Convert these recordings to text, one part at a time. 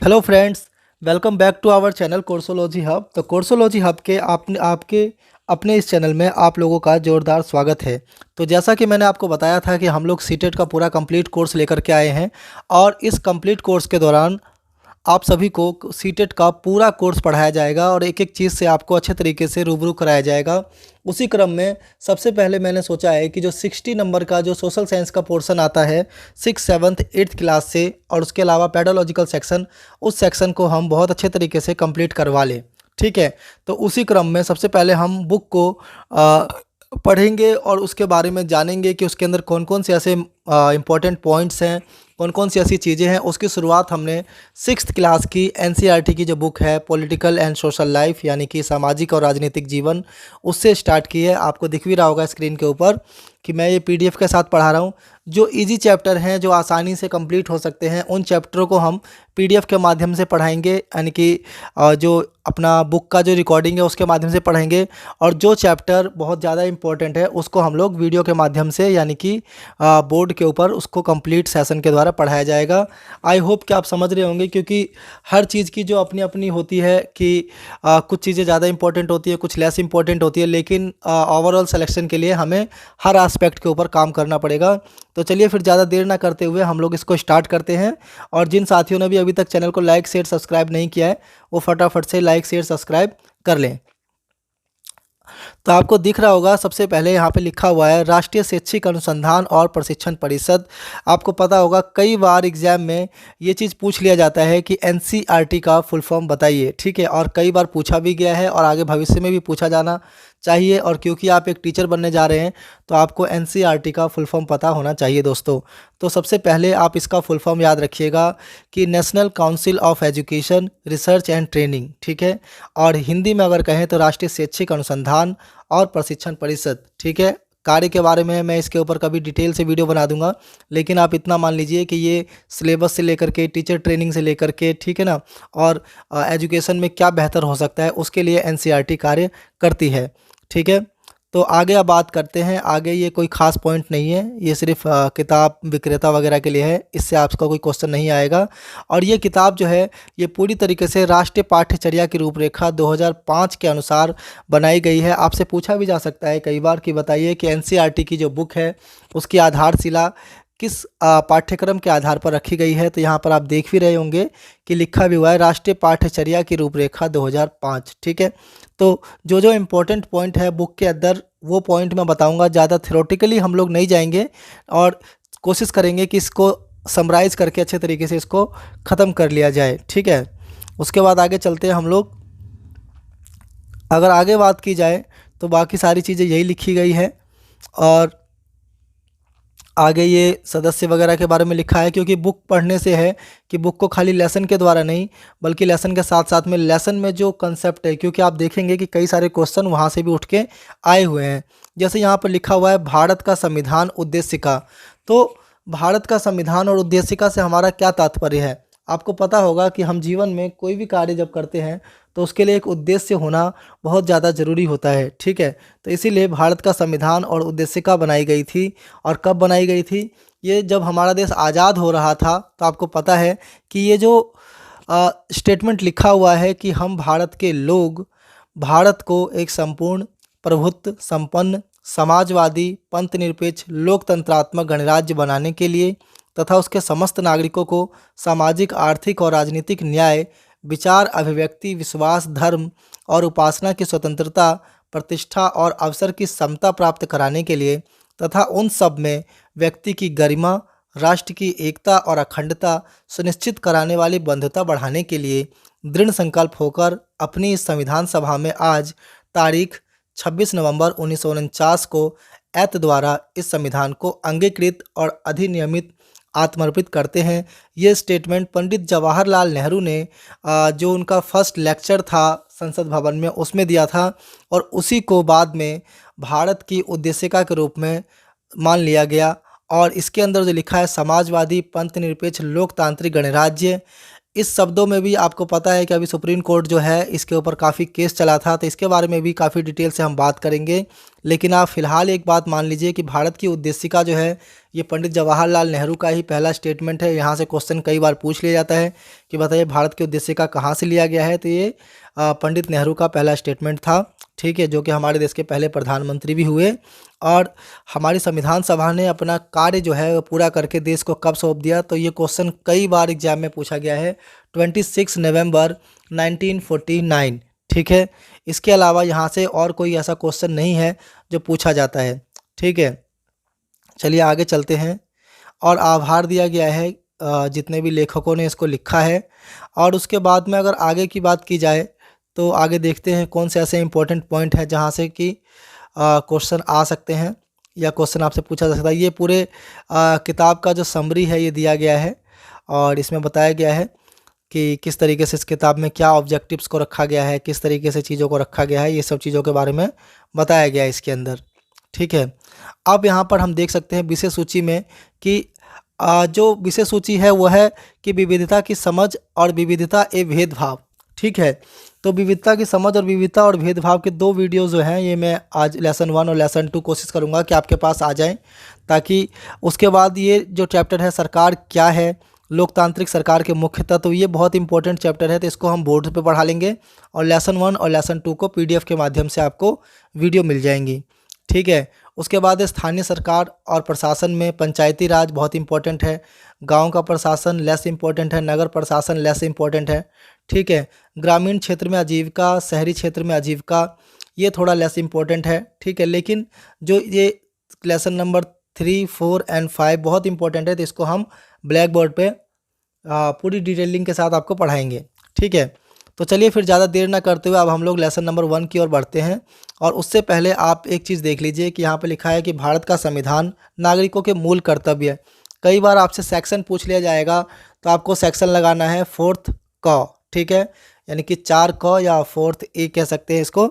Hello friends, welcome back to our channel Coursology hub. तो Coursology hub के आपके अपने इस चैनल में आप लोगों का जोरदार स्वागत है। तो जैसा कि मैंने आपको बताया था कि हम लोग सीटेट का पूरा कंप्लीट कोर्स लेकर के आए हैं और इस कंप्लीट कोर्स के दौरान आप सभी को सीटेट का पूरा कोर्स पढ़ाया जाएगा और एक एक चीज़ से आपको अच्छे तरीके से रूबरू कराया जाएगा। उसी क्रम में सबसे पहले मैंने सोचा है कि जो 60 नंबर का जो सोशल साइंस का पोर्शन आता है 6, 7, 8th क्लास से और उसके अलावा पेडोलॉजिकल सेक्शन, उस सेक्शन को हम बहुत अच्छे तरीके से कंप्लीट करवा लें। ठीक है, तो उसी क्रम में सबसे पहले हम बुक को पढ़ेंगे और उसके बारे में जानेंगे कि उसके अंदर कौन कौन से ऐसे इम्पोर्टेंट पॉइंट्स हैं, कौन कौन सी ऐसी चीज़ें हैं। उसकी शुरुआत हमने 6th क्लास की एनसीईआरटी की जो बुक है पॉलिटिकल एंड सोशल लाइफ, यानी कि सामाजिक और राजनीतिक जीवन, उससे स्टार्ट की है। आपको दिख भी रहा होगा स्क्रीन के ऊपर कि मैं ये पीडीएफ के साथ पढ़ा रहा हूँ। जो इजी चैप्टर हैं, जो आसानी से कंप्लीट हो सकते हैं, उन चैप्टरों को हम पीडीएफ के माध्यम से पढ़ाएंगे, यानी कि जो अपना बुक का जो रिकॉर्डिंग है उसके माध्यम से पढ़ेंगे। और जो चैप्टर बहुत ज़्यादा इंपॉर्टेंट है उसको हम लोग वीडियो के माध्यम से, यानी कि बोर्ड के ऊपर उसको कंप्लीट सेशन के द्वारा पढ़ाया जाएगा। आई होप कि आप समझ रहे होंगे, क्योंकि हर चीज़ की जो अपनी अपनी होती है कि कुछ चीज़ें ज़्यादा इंपॉर्टेंट होती है, कुछ लेस इंपॉर्टेंट होती है, लेकिन ओवरऑल सिलेक्शन के लिए हमें हर एस्पेक्ट के ऊपर काम करना पड़ेगा। तो चलिए फिर ज़्यादा देर ना करते हुए हम लोग इसको स्टार्ट करते हैं। और जिन साथियों ने भी अभी तक चैनल को लाइक शेयर सब्सक्राइब नहीं किया है वो फटाफट से लाइक शेयर सब्सक्राइब कर लें। तो आपको दिख रहा होगा सबसे पहले यहाँ पे लिखा हुआ है राष्ट्रीय शैक्षिक अनुसंधान और प्रशिक्षण परिषद। आपको पता होगा कई बार एग्जाम में ये चीज़ पूछ लिया जाता है कि एनसीईआरटी का फुल फॉर्म बताइए। ठीक है, और कई बार पूछा भी गया है और आगे भविष्य में भी पूछा जाना चाहिए। और क्योंकि आप एक टीचर बनने जा रहे हैं तो आपको एनसीईआरटी का फुल फॉर्म पता होना चाहिए दोस्तों। तो सबसे पहले आप इसका फुल फॉर्म याद रखिएगा कि national council of education research and training. ठीक है, और हिंदी में अगर कहें तो राष्ट्रीय शैक्षिक अनुसंधान और प्रशिक्षण परिषद। ठीक है, कार्य के बारे में मैं इसके ऊपर कभी डिटेल से वीडियो बना दूंगा, लेकिन आप इतना मान लीजिए कि ये सिलेबस से लेकर के, टीचर ट्रेनिंग से लेकर के, ठीक है ना, और एजुकेशन में क्या बेहतर हो सकता है उसके लिए एनसीईआरटी कार्य करती है। ठीक है, तो आगे अब बात करते हैं। आगे ये कोई ख़ास पॉइंट नहीं है, ये सिर्फ किताब विक्रेता वगैरह के लिए है, इससे आपका कोई क्वेश्चन नहीं आएगा। और ये किताब जो है ये पूरी तरीके से राष्ट्रीय पाठ्यचर्या की रूपरेखा 2005 के अनुसार बनाई गई है। आपसे पूछा भी जा सकता है कई बार कि बताइए कि एनसीईआरटी की जो बुक है उसकी आधारशिला किस पाठ्यक्रम के आधार पर रखी गई है। तो यहाँ पर आप देख भी रहे होंगे कि लिखा भी हुआ है राष्ट्रीय पाठ्यचर्या की रूपरेखा 2005। ठीक है, तो जो जो इम्पोर्टेंट पॉइंट है बुक के अंदर वो पॉइंट मैं बताऊंगा। ज़्यादा थ्योरेटिकली हम लोग नहीं जाएंगे और कोशिश करेंगे कि इसको समराइज़ करके अच्छे तरीके से इसको ख़त्म कर लिया जाए। ठीक है, उसके बाद आगे चलते हैं हम लोग। अगर आगे बात की जाए तो बाकी सारी चीज़ें यही लिखी गई है। और आगे ये सदस्य वगैरह के बारे में लिखा है, क्योंकि बुक पढ़ने से है कि बुक को खाली लेसन के द्वारा नहीं बल्कि लेसन के साथ साथ में लेसन में जो कंसेप्ट है, क्योंकि आप देखेंगे कि कई सारे क्वेश्चन वहाँ से भी उठ के आए हुए हैं। जैसे यहाँ पर लिखा हुआ है भारत का संविधान उद्देशिका। तो भारत का संविधान और उद्देशिका से हमारा क्या तात्पर्य है। आपको पता होगा कि हम जीवन में कोई भी कार्य जब करते हैं तो उसके लिए एक उद्देश्य होना बहुत ज़्यादा ज़रूरी होता है। ठीक है, तो इसीलिए भारत का संविधान और उद्देशिका बनाई गई थी। और कब बनाई गई थी, ये जब हमारा देश आज़ाद हो रहा था। तो आपको पता है कि ये जो स्टेटमेंट लिखा हुआ है कि हम भारत के लोग भारत को एक संपूर्ण प्रभुत्व संपन्न समाजवादी पंथ निरपेक्ष लोकतंत्रात्मक गणराज्य बनाने के लिए तथा उसके समस्त नागरिकों को सामाजिक आर्थिक और राजनीतिक न्याय, विचार अभिव्यक्ति विश्वास धर्म और उपासना की स्वतंत्रता, प्रतिष्ठा और अवसर की समता प्राप्त कराने के लिए तथा उन सब में व्यक्ति की गरिमा, राष्ट्र की एकता और अखंडता सुनिश्चित कराने वाली बंधुता बढ़ाने के लिए दृढ़ संकल्प होकर अपनी इस संविधान सभा में आज तारीख 26 नवंबर 1949 को ऐत द्वारा इस संविधान को अंगीकृत और अधिनियमित आत्मर्पित करते हैं। ये स्टेटमेंट पंडित जवाहरलाल नेहरू ने जो उनका फर्स्ट लेक्चर था संसद भवन में उसमें दिया था, और उसी को बाद में भारत की उद्देशिका के रूप में मान लिया गया। और इसके अंदर जो लिखा है समाजवादी पंथ निरपेक्ष लोकतांत्रिक गणराज्य, इस शब्दों में भी आपको पता है कि अभी सुप्रीम कोर्ट जो है इसके ऊपर काफ़ी केस चला था, तो इसके बारे में भी काफ़ी डिटेल से हम बात करेंगे। लेकिन आप फिलहाल एक बात मान लीजिए कि भारत की उद्देशिका जो है ये पंडित जवाहरलाल नेहरू का ही पहला स्टेटमेंट है। यहाँ से क्वेश्चन कई बार पूछ लिया जाता है कि बताइए भारत की उद्देशिका कहाँ से लिया गया है, तो ये पंडित नेहरू का पहला स्टेटमेंट था, ठीक है, जो कि हमारे देश के पहले प्रधानमंत्री भी हुए। और हमारी संविधान सभा ने अपना कार्य जो है वो पूरा करके देश को कब सौंप दिया, तो ये क्वेश्चन कई बार एग्जाम में पूछा गया है, 26 नवंबर 1949, ठीक है। इसके अलावा यहाँ से और कोई ऐसा क्वेश्चन नहीं है जो पूछा जाता है, ठीक है। चलिए आगे चलते हैं। और आभार दिया गया है जितने भी लेखकों ने इसको लिखा है। और उसके बाद में अगर आगे की बात की जाए तो आगे देखते हैं कौन से ऐसे इंपॉर्टेंट पॉइंट हैं जहाँ से कि क्वेश्चन आ सकते हैं या क्वेश्चन आपसे पूछा जा सकता है। ये पूरे किताब का जो समरी है ये दिया गया है और इसमें बताया गया है कि किस तरीके से इस किताब में क्या ऑब्जेक्टिव्स को रखा गया है, किस तरीके से चीज़ों को रखा गया है, ये सब चीज़ों के बारे में बताया गया है इसके अंदर, ठीक है। अब यहाँ पर हम देख सकते हैं विषय सूची में कि जो विषय सूची है वो है कि विविधता की समझ और विविधता ए भेदभाव, ठीक है। तो विविधता की समझ और विविधता और भेदभाव के दो वीडियो जो हैं ये मैं आज लेसन 1 और लेसन 2 कोशिश करूँगा कि आपके पास आ जाएं, ताकि उसके बाद ये जो चैप्टर है सरकार क्या है, लोकतांत्रिक सरकार के मुख्य तत्व, ये बहुत इंपॉर्टेंट चैप्टर है, तो इसको हम बोर्ड पे पढ़ा लेंगे। और लेसन 1 और लेसन 2 को पीडीएफ के माध्यम से आपको वीडियो मिल जाएंगी, ठीक है। उसके बाद स्थानीय सरकार और प्रशासन में पंचायती राज बहुत इंपॉर्टेंट है, गांव का प्रशासन लेस इंपॉर्टेंट है, नगर प्रशासन लेस इंपॉर्टेंट है, ठीक है। ग्रामीण क्षेत्र में आजीविका, शहरी क्षेत्र में आजीविका, ये थोड़ा लेस इंपॉर्टेंट है, ठीक है। लेकिन जो ये लेसन नंबर 3, 4 एंड 5 बहुत इंपॉर्टेंट है, तो इसको हम ब्लैक बोर्ड पे पूरी डिटेलिंग के साथ आपको पढ़ाएंगे, ठीक है। तो चलिए फिर ज़्यादा देर ना करते हुए अब हम लोग लेसन नंबर 1 की ओर बढ़ते हैं। और उससे पहले आप एक चीज़ देख लीजिए कि यहाँ पे लिखा है कि भारत का संविधान नागरिकों के मूल कर्तव्य है। कई बार आपसे सेक्शन पूछ लिया जाएगा, तो आपको सेक्शन लगाना है 4th क, ठीक है, यानी कि 4 क या 4th ए कह सकते हैं इसको,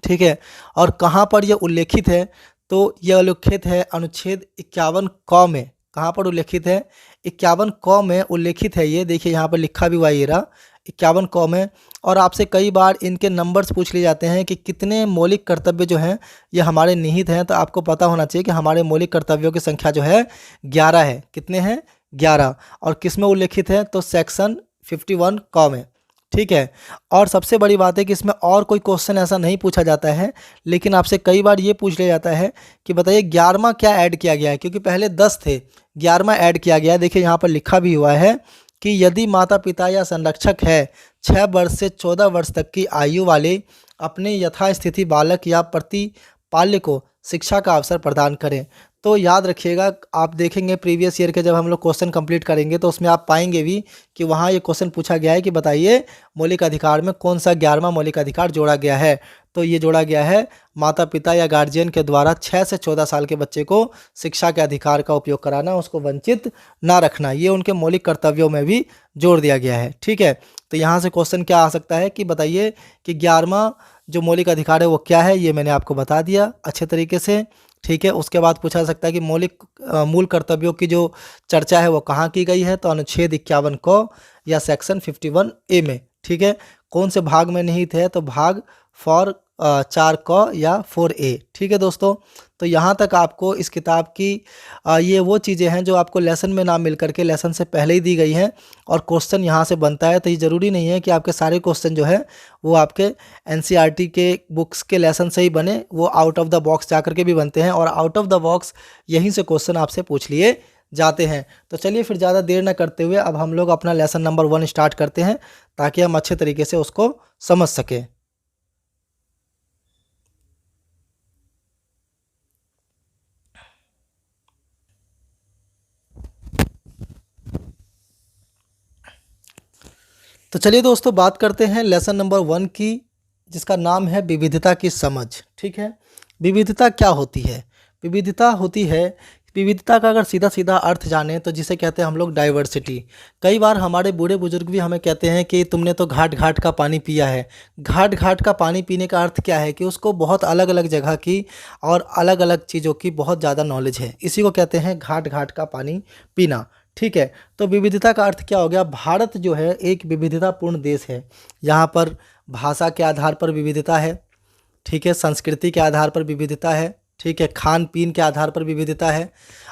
ठीक है। और कहाँ पर यह उल्लेखित है, तो यह उल्लेखित है अनुच्छेद 51 क में। कहाँ पर उल्लेखित है? 51 क में उल्लेखित है। ये देखिए यहाँ पर लिखा भी हुआ है, ये रहा 51 क में। और आपसे कई बार इनके नंबर्स पूछ लिए जाते हैं कि कितने मौलिक कर्तव्य जो हैं ये हमारे निहित हैं, तो आपको पता होना चाहिए कि हमारे मौलिक कर्तव्यों की संख्या जो है 11 है। कितने हैं? 11। और किस में उल्लेखित है? तो सेक्शन 51 क में, ठीक है। और सबसे बड़ी बात है कि इसमें और कोई क्वेश्चन ऐसा नहीं पूछा जाता है, लेकिन आपसे कई बार ये पूछ लिया जाता है कि बताइए 11वां क्या ऐड किया गया है, क्योंकि पहले 10 थे, 11वां ऐड किया गया है। देखिए यहाँ पर लिखा भी हुआ है कि यदि माता पिता या संरक्षक है 6 वर्ष से 14 वर्ष तक की आयु वाले अपने यथास्थिति बालक या प्रतिपाल्य को शिक्षा का अवसर प्रदान करें। तो याद रखिएगा, आप देखेंगे प्रीवियस ईयर के जब हम लोग क्वेश्चन कंप्लीट करेंगे तो उसमें आप पाएंगे भी कि वहाँ ये क्वेश्चन पूछा गया है कि बताइए मौलिक अधिकार में कौन सा 11वां मौलिक अधिकार जोड़ा गया है। तो ये जोड़ा गया है माता पिता या गार्जियन के द्वारा 6 से 14 साल के बच्चे को शिक्षा के अधिकार का उपयोग कराना, उसको वंचित ना रखना, ये उनके मौलिक कर्तव्यों में भी जोड़ दिया गया है, ठीक है। तो यहाँ से क्वेश्चन क्या आ सकता है कि बताइए कि 11वां जो मौलिक अधिकार है वो क्या है, ये मैंने आपको बता दिया अच्छे तरीके से, ठीक है। उसके बाद पूछा जा सकता है कि मूल कर्तव्यों की जो चर्चा है वो कहाँ की गई है, तो अनुच्छेद 51 क या सेक्शन 51 ए में, ठीक है। कौन से भाग में निहित है, तो भाग 4 क या 4 ए, ठीक है दोस्तों। तो यहाँ तक आपको इस किताब की ये वो चीज़ें हैं जो आपको लेसन में ना मिल करके लेसन से पहले ही दी गई हैं और क्वेश्चन यहाँ से बनता है। तो ये ज़रूरी नहीं है कि आपके सारे क्वेश्चन जो है वो आपके एनसीईआरटी के बुक्स के लेसन से ही बने, वो आउट ऑफ द बॉक्स जा करके भी बनते हैं और आउट ऑफ द बॉक्स यहीं से क्वेश्चन आपसे पूछ लिए जाते हैं। तो चलिए फिर ज़्यादा देर ना करते हुए अब हम लोग अपना लेसन नंबर 1 स्टार्ट करते हैं, ताकि हम अच्छे तरीके से उसको समझ सकें। तो चलिए दोस्तों बात करते हैं लेसन नंबर 1 की, जिसका नाम है विविधता की समझ, ठीक है। विविधता क्या होती है? विविधता होती है, विविधता का अगर सीधा सीधा अर्थ जाने तो जिसे कहते हैं हम लोग डाइवर्सिटी। कई बार हमारे बूढ़े बुजुर्ग भी हमें कहते हैं कि तुमने तो घाट घाट का पानी पिया है। घाट घाट का पानी पीने का अर्थ क्या है कि उसको बहुत अलग अलग जगह की और अलग अलग चीज़ों की बहुत ज़्यादा नॉलेज है, इसी को कहते हैं घाट घाट का पानी पीना, ठीक है। तो विविधता का अर्थ क्या हो गया, भारत जो है एक विविधतापूर्ण देश है। यहाँ पर भाषा के आधार पर विविधता है, ठीक है, संस्कृति के आधार पर विविधता है, ठीक है, खान पीन के आधार पर विविधता है,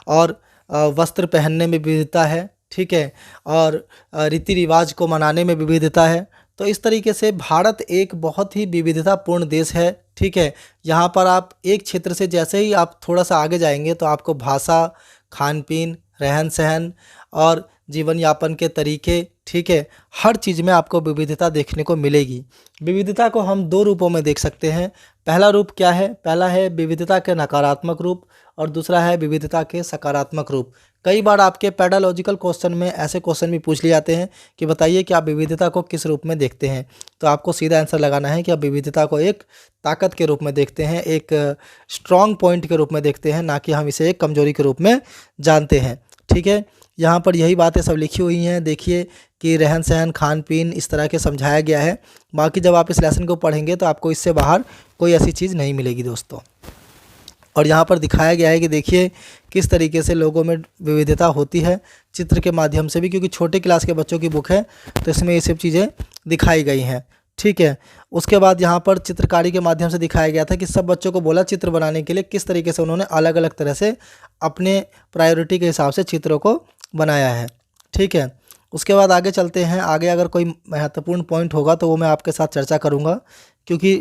और वस्त्र पहनने में विविधता है, ठीक है, और रीति रिवाज को मनाने में विविधता है। तो इस तरीके से भारत एक बहुत ही विविधतापूर्ण देश है, ठीक है। यहाँ पर आप एक क्षेत्र से जैसे ही आप थोड़ा सा आगे जाएंगे तो आपको भाषा, खान पीन, रहन सहन और जीवन यापन के तरीके, ठीक है, हर चीज़ में आपको विविधता देखने को मिलेगी। विविधता को हम दो रूपों में देख सकते हैं। पहला रूप क्या है, पहला है विविधता के नकारात्मक रूप और दूसरा है विविधता के सकारात्मक रूप। कई बार आपके पेडालॉजिकल क्वेश्चन में ऐसे क्वेश्चन भी पूछ लिए जाते हैं कि बताइए कि आप विविधता को किस रूप में देखते हैं। तो आपको सीधा आंसर लगाना है कि आप विविधता को एक ताकत के रूप में देखते हैं, एक स्ट्रॉन्ग पॉइंट के रूप में देखते हैं, ना कि हम इसे एक कमजोरी के रूप में जानते हैं, ठीक है। यहाँ पर यही बातें सब लिखी हुई हैं, देखिए कि रहन सहन, खान पीन इस तरह के समझाया गया है। बाकी जब आप इस लेसन को पढ़ेंगे तो आपको इससे बाहर कोई ऐसी चीज़ नहीं मिलेगी दोस्तों। और यहाँ पर दिखाया गया है कि देखिए किस तरीके से लोगों में विविधता होती है चित्र के माध्यम से भी, क्योंकि छोटे क्लास के बच्चों की बुक है तो इसमें ये सब चीज़ें दिखाई गई हैं, ठीक है। उसके बाद यहाँ पर चित्रकारी के माध्यम से दिखाया गया था कि सब बच्चों को बोला चित्र बनाने के लिए किस तरीके से उन्होंने अलग अलग तरह से अपने प्रायोरिटी के हिसाब से चित्रों को बनाया है, ठीक है। उसके बाद आगे चलते हैं। आगे अगर कोई महत्वपूर्ण पॉइंट होगा तो वो मैं आपके साथ चर्चा करूँगा, क्योंकि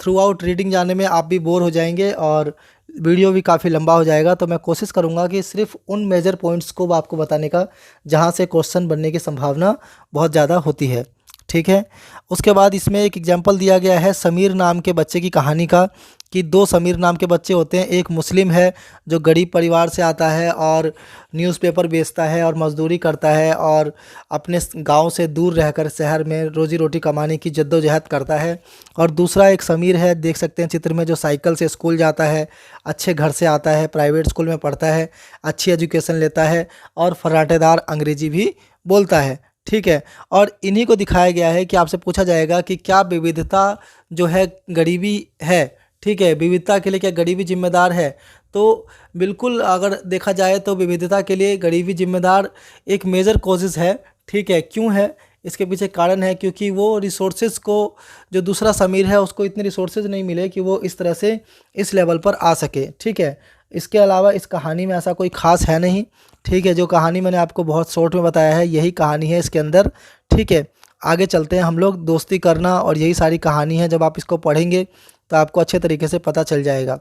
थ्रू आउट रीडिंग जाने में आप भी बोर हो जाएंगे और वीडियो भी काफ़ी लंबा हो जाएगा। तो मैं कोशिश करूँगा कि सिर्फ उन मेजर पॉइंट्स को आपको बताने का जहाँ से क्वेश्चन बनने की संभावना बहुत ज़्यादा होती है, ठीक है। उसके बाद इसमें एक एग्जांपल दिया गया है समीर नाम के बच्चे की कहानी का, कि दो समीर नाम के बच्चे होते हैं। एक मुस्लिम है जो गरीब परिवार से आता है और न्यूज़पेपर बेचता है और मज़दूरी करता है और अपने गांव से दूर रहकर शहर में रोजी रोटी कमाने की जद्दोजहद करता है। और दूसरा एक समीर है, देख सकते हैं चित्र में, जो साइकिल से स्कूल जाता है, अच्छे घर से आता है, प्राइवेट स्कूल में पढ़ता है, अच्छी एजुकेशन लेता है और फर्राटेदार अंग्रेजी भी बोलता है, ठीक है। और इन्हीं को दिखाया गया है कि आपसे पूछा जाएगा कि क्या विविधता जो है गरीबी है, ठीक है, विविधता के लिए क्या गरीबी जिम्मेदार है। तो बिल्कुल अगर देखा जाए तो विविधता के लिए गरीबी जिम्मेदार एक मेजर कॉजेज़ है, ठीक है। क्यों है, इसके पीछे कारण है क्योंकि वो रिसोर्सेज को, जो दूसरा समीर है उसको इतने रिसोर्सेज नहीं मिले कि वो इस तरह से इस लेवल पर आ सके, ठीक है। इसके अलावा इस कहानी में ऐसा कोई ख़ास है नहीं, ठीक है। जो कहानी मैंने आपको बहुत शॉर्ट में बताया है यही कहानी है इसके अंदर, ठीक है। आगे चलते हैं हम लोग, दोस्ती करना, और यही सारी कहानी है। जब आप इसको पढ़ेंगे तो आपको अच्छे तरीके से पता चल जाएगा।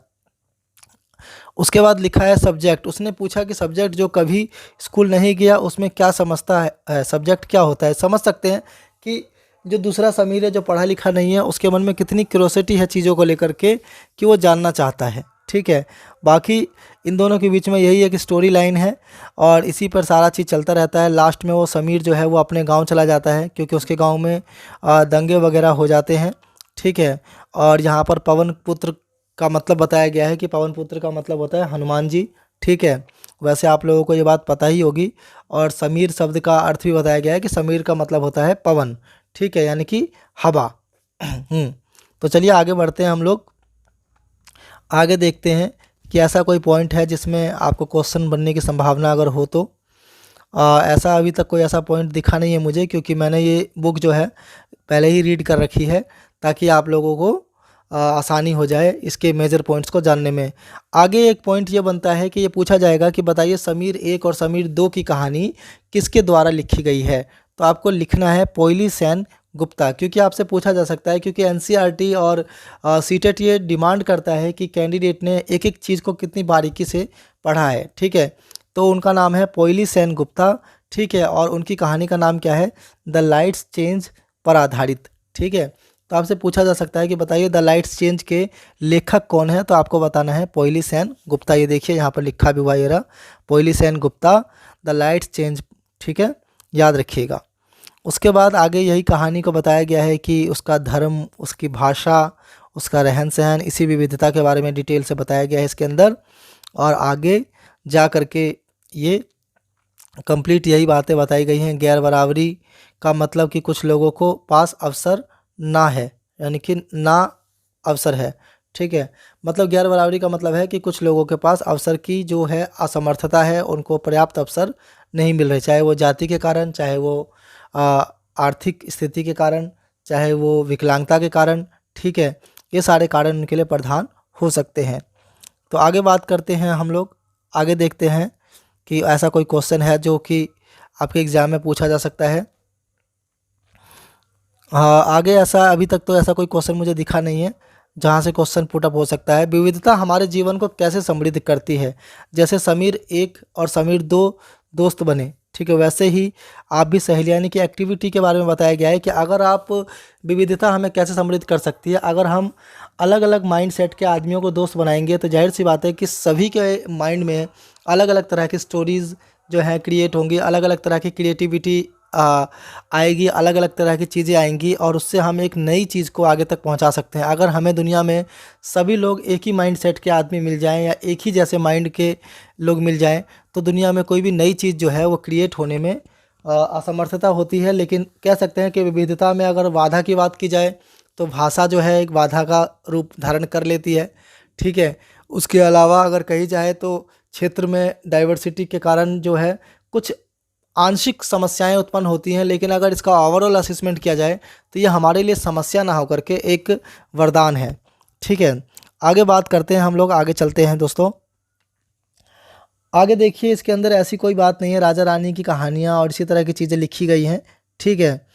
उसके बाद लिखा है सब्जेक्ट। उसने पूछा कि सब्जेक्ट जो कभी स्कूल नहीं गया उसमें क्या समझता है, सब्जेक्ट क्या होता है। समझ सकते हैं कि जो दूसरा समीर है जो पढ़ा लिखा नहीं है उसके मन में कितनी क्यूरोसिटी है चीज़ों को लेकर के कि वो जानना चाहता है, ठीक है। बाकी इन दोनों के बीच में यही है कि स्टोरी लाइन है और इसी पर सारा चीज़ चलता रहता है। लास्ट में वो समीर जो है वो अपने गांव चला जाता है क्योंकि उसके गांव में दंगे वगैरह हो जाते हैं, ठीक है। और यहाँ पर पवन पुत्र का मतलब बताया गया है कि पवन पुत्र का मतलब होता है हनुमान जी, ठीक है। वैसे आप लोगों को ये बात पता ही होगी। और समीर शब्द का अर्थ भी बताया गया है कि समीर का मतलब होता है पवन, ठीक है, यानी कि हवा। तो चलिए आगे बढ़ते हैं हम लोग। आगे देखते हैं कि ऐसा कोई पॉइंट है जिसमें आपको क्वेश्चन बनने की संभावना अगर हो तो। ऐसा अभी तक कोई ऐसा पॉइंट दिखा नहीं है मुझे, क्योंकि मैंने ये बुक जो है पहले ही रीड कर रखी है ताकि आप लोगों को आसानी हो जाए इसके मेजर पॉइंट्स को जानने में। आगे एक पॉइंट ये बनता है कि ये पूछा जाएगा कि बताइए समीर 1 और समीर 2 की कहानी किसके द्वारा लिखी गई है। तो आपको लिखना है पोइली सेन गुप्ता, क्योंकि आपसे पूछा जा सकता है, क्योंकि एनसीईआरटी और सीटेट ये डिमांड करता है कि कैंडिडेट ने एक एक चीज़ को कितनी बारीकी से पढ़ा है, ठीक है। तो उनका नाम है पोइली सेन गुप्ता, ठीक है। और उनकी कहानी का नाम क्या है, द लाइट्स चेंज पर आधारित, ठीक है। तो आपसे पूछा जा सकता है कि बताइए द लाइट्स चेंज के लेखक कौन है। तो आपको बताना है पोइली सेन गुप्ता। ये देखिए यहाँ पर लिखा भी हुआ ये रहा, Paoli Sengupta, the lights change, ठीक है, याद रखिएगा। उसके बाद आगे यही कहानी को बताया गया है कि उसका धर्म, उसकी भाषा, उसका रहन सहन, इसी विविधता के बारे में डिटेल से बताया गया है इसके अंदर। और आगे जा कर के ये कंप्लीट यही बातें बताई गई हैं। गैर बराबरी का मतलब कि कुछ लोगों को पास अवसर ना है, यानी कि ना अवसर है, ठीक है। मतलब गैर बराबरी का मतलब है कि कुछ लोगों के पास अवसर की जो है असमर्थता है, उनको पर्याप्त अवसर नहीं मिल रहे, चाहे वो जाति के कारण, चाहे वो आ, आर्थिक स्थिति के कारण, चाहे वो विकलांगता के कारण, ठीक है। ये सारे कारण उनके लिए प्रधान हो सकते हैं। तो आगे बात करते हैं हम लोग, आगे देखते हैं कि ऐसा कोई क्वेश्चन है जो कि आपके एग्ज़ाम में पूछा जा सकता है। हाँ, आगे ऐसा अभी तक तो ऐसा कोई क्वेश्चन मुझे दिखा नहीं है जहाँ से क्वेश्चन पुट अप हो सकता है। विविधता हमारे जीवन को कैसे समृद्ध करती है? जैसे समीर एक और समीर दो दोस्त बने, ठीक है, वैसे ही आप भी सहेली यानी कि एक्टिविटी के बारे में बताया गया है कि अगर आप विविधता हमें कैसे समृद्ध कर सकती है। अगर हम अलग अलग माइंड सेट के आदमियों को दोस्त बनाएंगे तो जाहिर सी बात है कि सभी के माइंड में अलग अलग तरह की स्टोरीज़ जो हैं क्रिएट होंगी, अलग अलग तरह की क्रिएटिविटी आएगी, अलग अलग तरह की चीज़ें आएंगी और उससे हम एक नई चीज़ को आगे तक पहुंचा सकते हैं। अगर हमें दुनिया में सभी लोग एक ही माइंड सेट के आदमी मिल जाएं या एक ही जैसे माइंड के लोग मिल जाएं तो दुनिया में कोई भी नई चीज़ जो है वो क्रिएट होने में असमर्थता होती है। लेकिन कह सकते हैं कि विविधता में अगर बाधा की बात की जाए तो भाषा जो है एक बाधा का रूप धारण कर लेती है, ठीक है। उसके अलावा अगर कही जाए तो क्षेत्र में डाइवर्सिटी के कारण जो है कुछ आंशिक समस्याएं उत्पन्न होती हैं, लेकिन अगर इसका ओवरऑल असेसमेंट किया जाए तो ये हमारे लिए समस्या ना होकर के एक वरदान है, ठीक है। आगे बात करते हैं हम लोग, आगे चलते हैं दोस्तों। आगे देखिए, इसके अंदर ऐसी कोई बात नहीं है, राजा रानी की कहानियाँ और इसी तरह की चीज़ें लिखी गई हैं, ठीक है।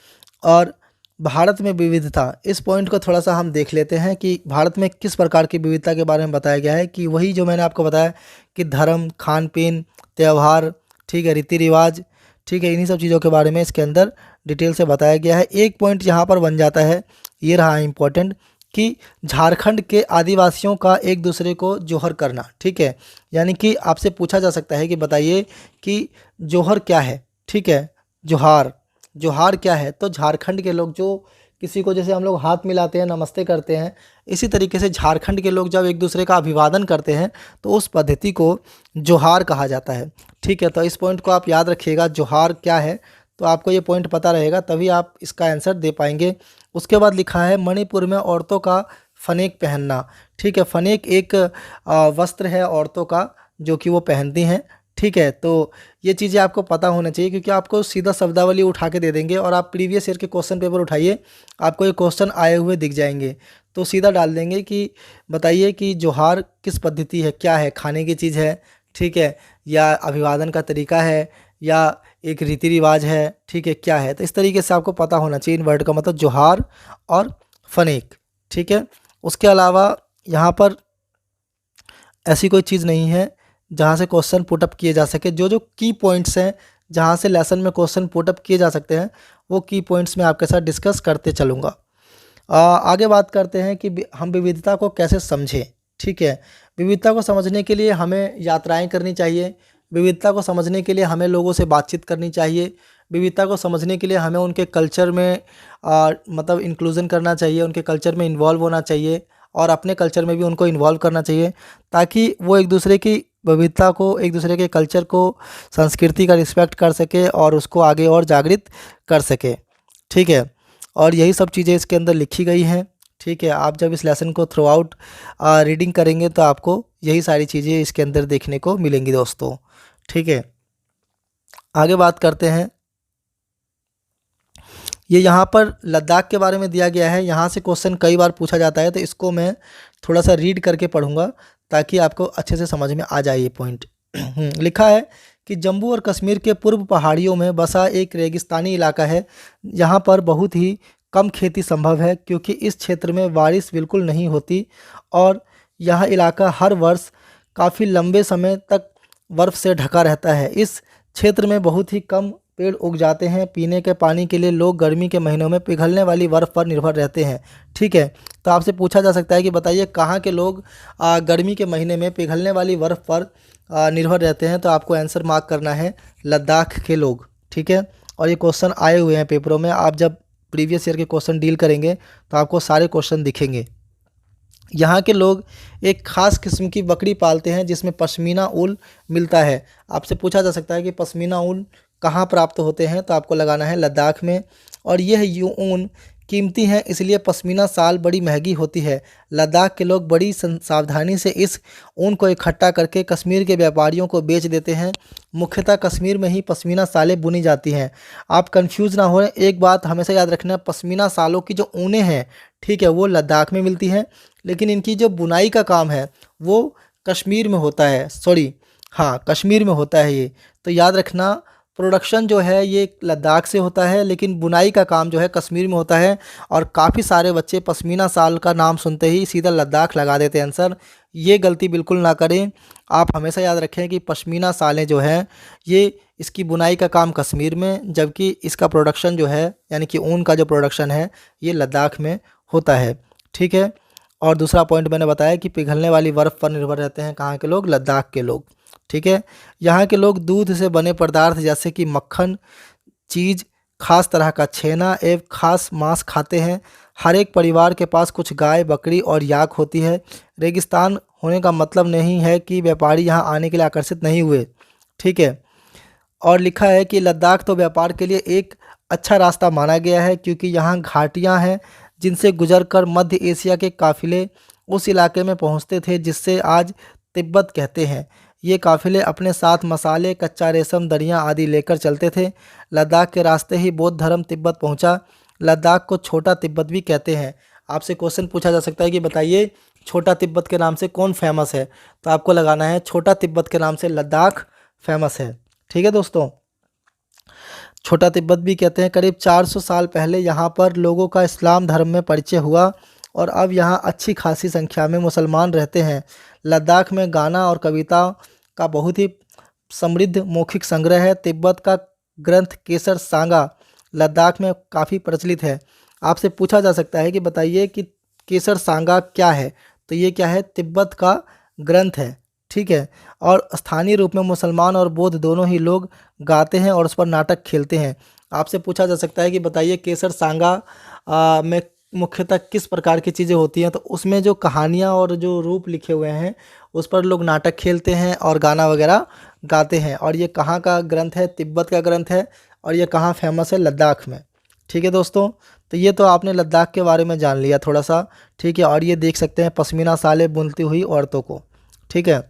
और भारत में विविधता, इस पॉइंट को थोड़ा सा हम देख लेते हैं कि भारत में किस प्रकार की विविधता के बारे में बताया गया है। कि वही जो मैंने आपको बताया कि धर्म, खान पीन, त्यौहार, ठीक है, रीति रिवाज, ठीक है, इन्हीं सब चीज़ों के बारे में इसके अंदर डिटेल से बताया गया है। एक पॉइंट यहाँ पर बन जाता है, ये रहा इम्पोर्टेंट, कि झारखंड के आदिवासियों का एक दूसरे को जोहर करना, ठीक है। यानी कि आपसे पूछा जा सकता है कि बताइए कि जोहर क्या है, ठीक है, जोहार, जोहार क्या है? तो झारखंड के लोग जो किसी को, जैसे हम लोग हाथ मिलाते हैं, नमस्ते करते हैं, इसी तरीके से झारखंड के लोग जब एक दूसरे का अभिवादन करते हैं तो उस पद्धति को जोहार कहा जाता है, ठीक है। तो इस पॉइंट को आप याद रखिएगा, जोहार क्या है, तो आपको ये पॉइंट पता रहेगा तभी आप इसका आंसर दे पाएंगे। उसके बाद लिखा है मणिपुर में औरतों का फनेक पहनना, ठीक है। फनेक एक वस्त्र है औरतों का जो कि वो पहनती हैं, ठीक है। तो ये चीज़ें आपको पता होना चाहिए क्योंकि आपको सीधा शब्दावली उठा के दे देंगे और आप प्रीवियस ईयर के क्वेश्चन पेपर उठाइए, आपको ये क्वेश्चन आए हुए दिख जाएंगे तो सीधा डाल देंगे कि बताइए कि जोहार किस पद्धति है, क्या है, खाने की चीज़ है, ठीक है, या अभिवादन का तरीका है, या एक रीति रिवाज है, ठीक है, क्या है। तो इस तरीके से आपको पता होना चाहिए इन वर्ड का मतलब जोहार और फनेक, ठीक है। उसके अलावा यहाँ पर ऐसी कोई चीज़ नहीं है जहाँ से क्वेश्चन पुटअप किए जा सके। जो जो की पॉइंट्स हैं जहाँ से लेसन में क्वेश्चन पुटअप किए जा सकते हैं वो की पॉइंट्स मैं आपके साथ डिस्कस करते चलूँगा। आगे बात करते हैं कि हम विविधता को कैसे समझें, ठीक है। विविधता को समझने के लिए हमें यात्राएं करनी चाहिए, विविधता को समझने के लिए हमें लोगों से बातचीत करनी चाहिए, विविधता को समझने के लिए हमें उनके कल्चर में मतलब इंक्लूजन करना चाहिए, उनके कल्चर में इन्वॉल्व होना चाहिए और अपने कल्चर में भी उनको इन्वॉल्व करना चाहिए ताकि वो एक दूसरे की विविधता को, एक दूसरे के कल्चर को, संस्कृति का रिस्पेक्ट कर सके और उसको आगे और जागृत कर सके, ठीक है। और यही सब चीज़ें इसके अंदर लिखी गई हैं, ठीक है। आप जब इस लेसन को थ्रू आउट रीडिंग करेंगे तो आपको यही सारी चीज़ें इसके अंदर देखने को मिलेंगी दोस्तों, ठीक है। आगे बात करते हैं, ये यहाँ पर लद्दाख के बारे में दिया गया है। यहाँ से क्वेश्चन कई बार पूछा जाता है तो इसको मैं थोड़ा सा रीड करके पढ़ूंगा ताकि आपको अच्छे से समझ में आ जाए ये पॉइंट। लिखा है कि जम्मू और कश्मीर के पूर्व पहाड़ियों में बसा एक रेगिस्तानी इलाका है। यहाँ पर बहुत ही कम खेती संभव है क्योंकि इस क्षेत्र में बारिश बिल्कुल नहीं होती और यह इलाका हर वर्ष काफ़ी लंबे समय तक बर्फ़ से ढका रहता है। इस क्षेत्र में बहुत ही कम पेड़ उग जाते हैं। पीने के पानी के लिए लोग गर्मी के महीनों में पिघलने वाली बर्फ़ पर निर्भर रहते हैं, ठीक है। तो आपसे पूछा जा सकता है कि बताइए कहाँ के लोग गर्मी के महीने में पिघलने वाली बर्फ़ पर निर्भर रहते हैं। तो आपको आंसर मार्क करना है लद्दाख के लोग, ठीक है। और ये क्वेश्चन आए हुए हैं पेपरों में, आप जब प्रीवियस ईयर के क्वेश्चन डील करेंगे तो आपको सारे क्वेश्चन दिखेंगे। यहाँ के लोग एक ख़ास किस्म की बकरी पालते हैं जिसमें पश्मीना ऊन मिलता है। आपसे पूछा जा सकता है कि पश्मीना ऊन कहाँ प्राप्त होते हैं, तो आपको लगाना है लद्दाख में। और यह ऊन कीमती हैं, इसलिए पश्मीना शाल बड़ी महंगी होती है। लद्दाख के लोग बड़ी सावधानी से इस ऊन को इकट्ठा करके कश्मीर के व्यापारियों को बेच देते हैं। मुख्यतः कश्मीर में ही पश्मीना शालें बुनी जाती हैं। आप कंफ्यूज ना हो, एक बात हमेशा याद रखना, पश्मीना शालों की जो ऊनें हैं, ठीक है, वो लद्दाख में मिलती हैं, लेकिन इनकी जो बुनाई का काम है वो कश्मीर में होता है। सॉरी, हाँ, कश्मीर में होता है ये। तो याद रखना, प्रोडक्शन जो है ये लद्दाख से होता है, लेकिन बुनाई का काम जो है कश्मीर में होता है। और काफ़ी सारे बच्चे पश्मीना शाल का नाम सुनते ही सीधा लद्दाख लगा देते हैं आंसर। ये गलती बिल्कुल ना करें। आप हमेशा याद रखें कि पश्मीना शालें जो हैं ये, इसकी बुनाई का काम कश्मीर में, जबकि इसका प्रोडक्शन जो है यानी कि ऊन का जो प्रोडक्शन है ये लद्दाख में होता है। ठीक है। और दूसरा पॉइंट मैंने बताया कि पिघलने वाली बर्फ़ पर निर्भर रहते हैं कहाँ के लोग, लद्दाख के लोग। ठीक है। यहाँ के लोग दूध से बने पदार्थ जैसे कि मक्खन, चीज़, खास तरह का छेना एवं खास मांस खाते हैं। हर एक परिवार के पास कुछ गाय, बकरी और याक होती है। रेगिस्तान होने का मतलब नहीं है कि व्यापारी यहाँ आने के लिए आकर्षित नहीं हुए। ठीक है। और लिखा है कि लद्दाख तो व्यापार के लिए एक अच्छा रास्ता माना गया है, क्योंकि यहाँ घाटियाँ हैं जिनसे गुजरकर मध्य एशिया के काफ़िले उस इलाके में पहुँचते थे जिससे आज तिब्बत कहते हैं। ये काफ़िले अपने साथ मसाले, कच्चा रेशम, दरियाँ आदि लेकर चलते थे। लद्दाख के रास्ते ही बौद्ध धर्म तिब्बत पहुँचा। लद्दाख को छोटा तिब्बत भी कहते हैं। आपसे क्वेश्चन पूछा जा सकता है कि बताइए छोटा तिब्बत के नाम से कौन फेमस है, तो आपको लगाना है छोटा तिब्बत के नाम से लद्दाख फेमस है। ठीक है दोस्तों, छोटा तिब्बत भी कहते हैं। करीब 400 साल पहले यहाँ पर लोगों का इस्लाम धर्म में परिचय हुआ और अब यहाँ अच्छी खासी संख्या में मुसलमान रहते हैं। लद्दाख में गाना और कविता का बहुत ही समृद्ध मौखिक संग्रह है। तिब्बत का ग्रंथ केसर सांगा लद्दाख में काफ़ी प्रचलित है। आपसे पूछा जा सकता है कि बताइए कि केसर सांगा क्या है, तो ये क्या है, तिब्बत का ग्रंथ है। ठीक है। और स्थानीय रूप में मुसलमान और बौद्ध दोनों ही लोग गाते हैं और उस पर नाटक खेलते हैं। आपसे पूछा जा सकता है कि बताइए केसर सांगा में मुख्यतः किस प्रकार की चीज़ें होती हैं, तो उसमें जो कहानियाँ और जो रूप लिखे हुए हैं उस पर लोग नाटक खेलते हैं और गाना वगैरह गाते हैं। और ये कहाँ का ग्रंथ है, तिब्बत का ग्रंथ है। और ये कहाँ फेमस है, लद्दाख में। ठीक है दोस्तों, तो ये तो आपने लद्दाख के बारे में जान लिया थोड़ा सा। ठीक है। और ये देख सकते हैं पश्मीना शालें बुनती हुई औरतों को। ठीक है।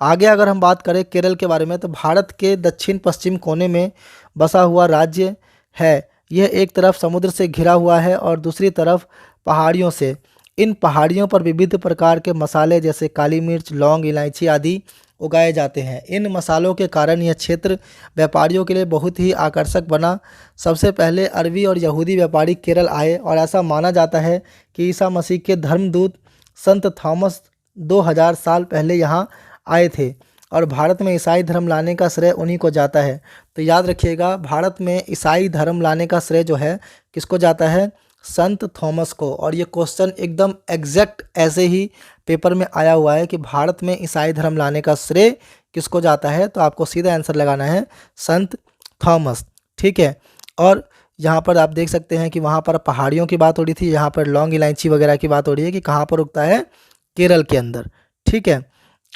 आगे अगर हम बात करें केरल के बारे में, तो भारत के दक्षिण पश्चिम कोने में बसा हुआ राज्य है। यह एक तरफ समुद्र से घिरा हुआ है और दूसरी तरफ पहाड़ियों से। इन पहाड़ियों पर विविध प्रकार के मसाले जैसे काली मिर्च, लौंग, इलायची आदि उगाए जाते हैं। इन मसालों के कारण यह क्षेत्र व्यापारियों के लिए बहुत ही आकर्षक बना। सबसे पहले अरबी और यहूदी व्यापारी केरल आए और ऐसा माना जाता है कि ईसा मसीह के धर्मदूत संत थॉमस 2000 साल पहले यहाँ आए थे और भारत में ईसाई धर्म लाने का श्रेय उन्हीं को जाता है। तो याद रखिएगा, भारत में ईसाई धर्म लाने का श्रेय जो है किसको जाता है, संत थॉमस को। और ये क्वेश्चन एकदम एग्जैक्ट ऐसे ही पेपर में आया हुआ है कि भारत में ईसाई धर्म लाने का श्रेय किसको जाता है, तो आपको सीधा आंसर लगाना है संत थॉमस। ठीक है। और यहाँ पर आप देख सकते हैं कि वहाँ पर पहाड़ियों की बात हो रही थी, यहाँ पर लौंग, इलायची वगैरह की बात हो रही है कि कहाँ पर उगता है, केरल के अंदर। ठीक है।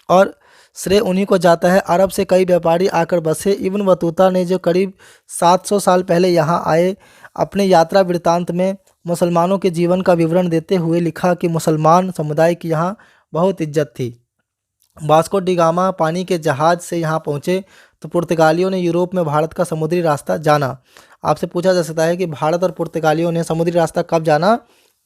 और श्रेय उन्हीं को जाता है। अरब से कई व्यापारी आकर बसे। इब्न बतूता ने जो करीब 700 साल पहले यहाँ आए, अपने यात्रा वृत्तांत में मुसलमानों के जीवन का विवरण देते हुए लिखा कि मुसलमान समुदाय की यहाँ बहुत इज्जत थी। वास्को डी गामा पानी के जहाज़ से यहाँ पहुँचे तो पुर्तगालियों ने यूरोप में भारत का समुद्री रास्ता जाना। आपसे पूछा जा सकता है कि भारत और पुर्तगालियों ने समुद्री रास्ता कब जाना,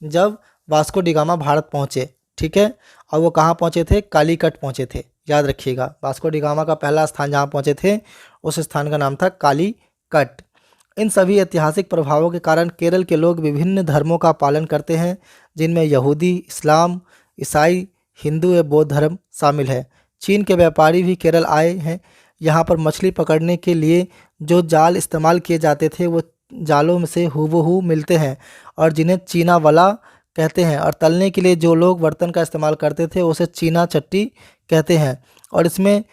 जब वास्को डी गामा भारत पहुँचे। ठीक है। और वो कहाँ पहुँचे थे, कालीकट पहुँचे थे। याद रखिएगा, वास्को डी गामा का पहला स्थान जहाँ पहुँचे थे उस स्थान का नाम था कालीकट। इन सभी ऐतिहासिक प्रभावों के कारण केरल के लोग विभिन्न धर्मों का पालन करते हैं, जिनमें यहूदी, इस्लाम, ईसाई, हिंदू एवं बौद्ध धर्म शामिल है। चीन के व्यापारी भी केरल आए हैं। यहाँ पर मछली पकड़ने के लिए जो जाल इस्तेमाल किए जाते थे वो जालों में से हूबहू मिलते हैं और जिन्हें चीना वला कहते हैं। और तलने के लिए जो लोग बर्तन का इस्तेमाल करते थे उसे चीना चट्टी कहते हैं। और इसमें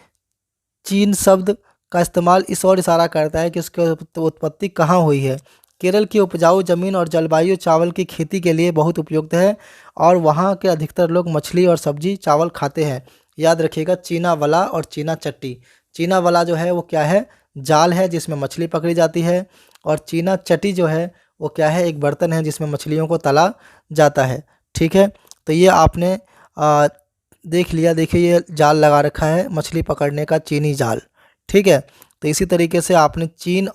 चीन शब्द का इस्तेमाल इस ओर इशारा करता है कि उसकी उत्पत्ति कहाँ हुई है। केरल की उपजाऊ ज़मीन और जलवायु चावल की खेती के लिए बहुत उपयुक्त है और वहाँ के अधिकतर लोग मछली और सब्जी चावल खाते हैं। याद रखिएगा, चीना वला और चीना चट्टी। चीना वला जो है वो क्या है, जाल है जिसमें मछली पकड़ी जाती है, और चीना चटी जो है वो क्या है, एक बर्तन है जिसमें मछलियों को तला जाता है। ठीक है, तो ये आपने देख लिया। देखिए ये जाल लगा रखा है मछली पकड़ने का, चीनी जाल। ठीक है, तो इसी तरीके से आपने चीन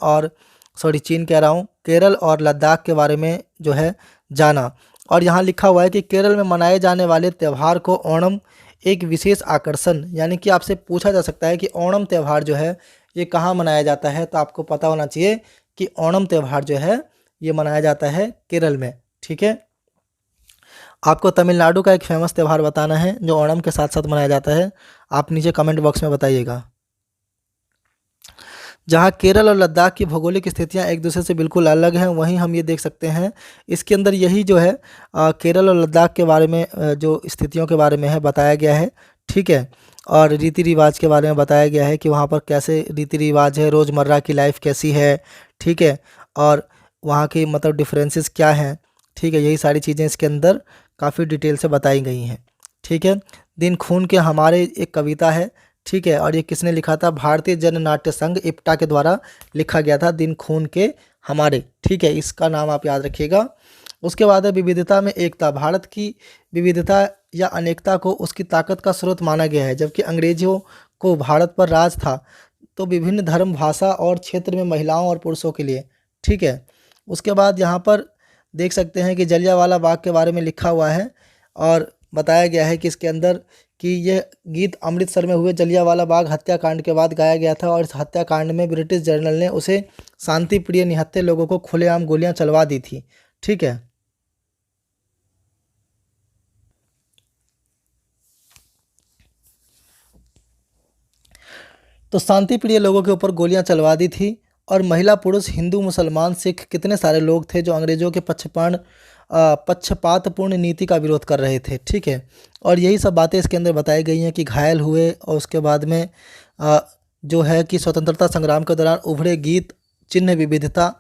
कह रहा हूँ, केरल और लद्दाख के बारे में जो है जाना। और यहाँ लिखा हुआ है कि केरल में मनाए जाने वाले त्यौहार को ओणम एक विशेष आकर्षण, यानी कि आपसे पूछा जा सकता है कि ओणम त्यौहार जो है ये कहाँ मनाया जाता है, तो आपको पता होना चाहिए कि ओणम त्यौहार जो है ये मनाया जाता है केरल में। ठीक है, आपको तमिलनाडु का एक फेमस त्यौहार बताना है जो ओणम के साथ साथ मनाया जाता है, आप नीचे कमेंट बॉक्स में बताइएगा। जहाँ केरल और लद्दाख की भौगोलिक स्थितियाँ एक दूसरे से बिल्कुल अलग हैं, वहीं हम ये देख सकते हैं इसके अंदर यही जो है केरल और लद्दाख के बारे में जो स्थितियों के बारे में है बताया गया है। ठीक है, और रीति रिवाज के बारे में बताया गया है कि वहाँ पर कैसे रीति रिवाज है, रोज़मर्रा की लाइफ कैसी है। ठीक है, और वहाँ की मतलब डिफरेंसेस क्या हैं। ठीक है, यही सारी चीज़ें इसके अंदर काफ़ी डिटेल से बताई गई हैं। ठीक है, दिन खून के हमारे एक कविता है। ठीक है, और ये किसने लिखा था, भारतीय जन नाट्य संघ इप्टा के द्वारा लिखा गया था, दिन खून के हमारे। ठीक है, इसका नाम आप याद रखिएगा। उसके बाद है विविधता में एकता। भारत की विविधता या अनेकता को उसकी ताकत का स्रोत माना गया है। जबकि अंग्रेजों को भारत पर राज था तो विभिन्न धर्म, भाषा और क्षेत्र में महिलाओं और पुरुषों के लिए। ठीक है, उसके बाद यहाँ पर देख सकते हैं कि जलियांवाला बाग के बारे में लिखा हुआ है और बताया गया है कि इसके अंदर कि यह गीत अमृतसर में हुए जलियांवाला बाग हत्याकांड के बाद गाया गया था, और इस हत्याकांड में ब्रिटिश जर्नल ने उसे शांति प्रिय निहत्थे लोगों को खुलेआम गोलियां चलवा दी थी। ठीक है, तो शांति प्रिय लोगों के ऊपर गोलियां चलवा दी थी। और महिला, पुरुष, हिंदू, मुसलमान, सिख, कितने सारे लोग थे जो अंग्रेजों के पक्षपातपूर्ण नीति का विरोध कर रहे थे। ठीक है, और यही सब बातें इसके अंदर बताई गई हैं कि घायल हुए, और उसके बाद में जो है कि स्वतंत्रता संग्राम के दौरान उभरे गीत, चिन्ह विविधता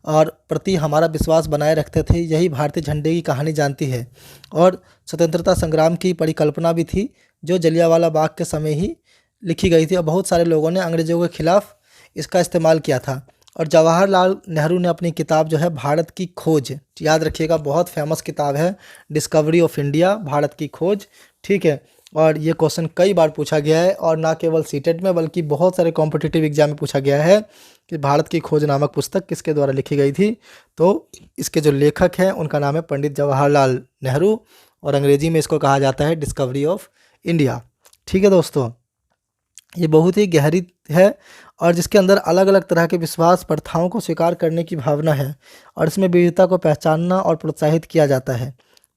और प्रति हमारा विश्वास बनाए रखते थे, यही भारतीय झंडे की कहानी जानती है। और स्वतंत्रता संग्राम की परिकल्पना भी थी जो जलियांवाला बाग के समय ही लिखी गई थी, और बहुत सारे लोगों ने अंग्रेजों के खिलाफ इसका इस्तेमाल किया था। और जवाहरलाल नेहरू ने अपनी किताब जो है भारत की खोज, याद रखिएगा बहुत फेमस किताब है, डिस्कवरी ऑफ इंडिया, भारत की खोज। ठीक है, और ये क्वेश्चन कई बार पूछा गया है, और ना केवल सीटेट में बल्कि बहुत सारे कॉम्पिटिटिव एग्जाम में पूछा गया है कि भारत की खोज नामक पुस्तक किसके द्वारा लिखी गई थी। तो इसके जो लेखक हैं उनका नाम है पंडित जवाहरलाल नेहरू, और अंग्रेजी में इसको कहा जाता है डिस्कवरी ऑफ इंडिया। ठीक है दोस्तों, ये बहुत ही गहरी है और जिसके अंदर अलग अलग तरह के विश्वास, प्रथाओं को स्वीकार करने की भावना है, और इसमें विविधता को पहचानना और प्रोत्साहित किया जाता है।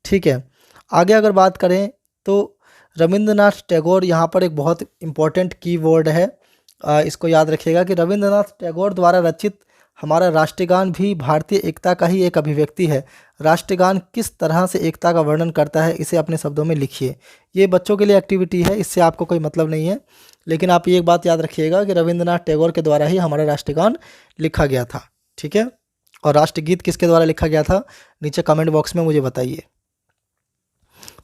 ठीक है, आगे अगर बात करें तो रविंद्रनाथ टैगोर यहाँ पर एक बहुत इम्पोर्टेंट कीवर्ड है, इसको याद रखिएगा कि रविंद्रनाथ टैगोर द्वारा रचित हमारा राष्ट्रगान भी भारतीय एकता का ही एक अभिव्यक्ति है। राष्ट्रगान किस तरह से एकता का वर्णन करता है, इसे अपने शब्दों में लिखिए। ये बच्चों के लिए एक्टिविटी है, इससे आपको कोई मतलब नहीं है, लेकिन आप ये एक बात याद रखिएगा कि रविंद्रनाथ टैगोर के द्वारा ही हमारा राष्ट्रगान लिखा गया था। ठीक है, और राष्ट्रगीत किसके द्वारा लिखा गया था, नीचे कमेंट बॉक्स में मुझे बताइए।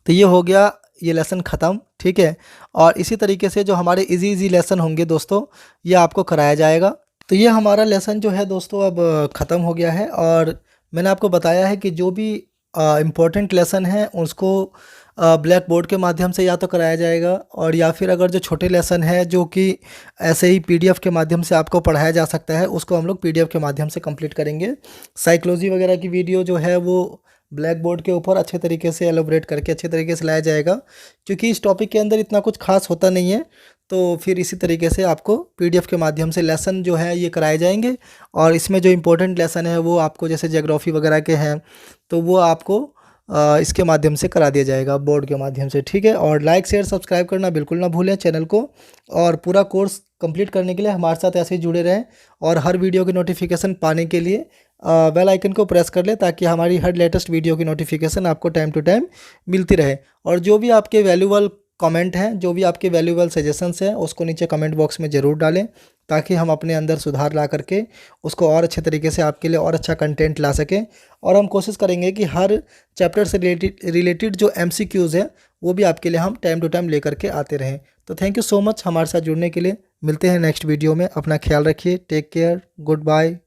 तो ये हो गया ये लेसन ख़त्म। ठीक है, और इसी तरीके से जो हमारे इजी लेसन होंगे दोस्तों, ये आपको कराया जाएगा। तो ये हमारा लेसन जो है दोस्तों अब ख़त्म हो गया है, और मैंने आपको बताया है कि जो भी इम्पोर्टेंट लेसन है उसको ब्लैक बोर्ड के माध्यम से या तो कराया जाएगा, और या फिर अगर जो छोटे लेसन है जो कि ऐसे ही पीडीएफ के माध्यम से आपको पढ़ाया जा सकता है, उसको हम लोग पीडीएफ के माध्यम से कंप्लीट करेंगे। साइकोलॉजी वगैरह की वीडियो जो है वो ब्लैक बोर्ड के ऊपर अच्छे तरीके से एलोबरेट करके अच्छे तरीके से लाया जाएगा, क्योंकि इस टॉपिक के अंदर इतना कुछ खास होता नहीं है। तो फिर इसी तरीके से आपको पीडीएफ के माध्यम से लेसन जो है ये कराए जाएंगे, और इसमें जो इम्पोर्टेंट लेसन है वो आपको जैसे ज्योग्राफी वगैरह के हैं तो वो आपको इसके माध्यम से करा दिया जाएगा बोर्ड के माध्यम से। ठीक है, और लाइक शेयर सब्सक्राइब करना बिल्कुल ना भूलें चैनल को, और पूरा कोर्स कंप्लीट करने के लिए हमारे साथ ऐसे ही जुड़े रहें, और हर वीडियो की नोटिफिकेशन पाने के लिए बेल आइकन को प्रेस कर लें ताकि हमारी हर लेटेस्ट वीडियो की नोटिफिकेशन आपको टाइम टू टाइम मिलती रहे। और जो भी आपके वैल्यूबल कमेंट हैं, जो भी आपके वैल्यूबल सजेशंस हैं, उसको नीचे कमेंट बॉक्स में ज़रूर डालें ताकि हम अपने अंदर सुधार ला करके उसको और अच्छे तरीके से आपके लिए और अच्छा कंटेंट ला सकें। और हम कोशिश करेंगे कि हर चैप्टर से रिलेटेड जो MCQs है वो भी आपके लिए हम टाइम टू टाइम लेकर के आते रहें। तो थैंक यू सो मच हमारे साथ जुड़ने के लिए। मिलते हैं नेक्स्ट वीडियो में। अपना ख्याल रखिए। Take care. Good bye.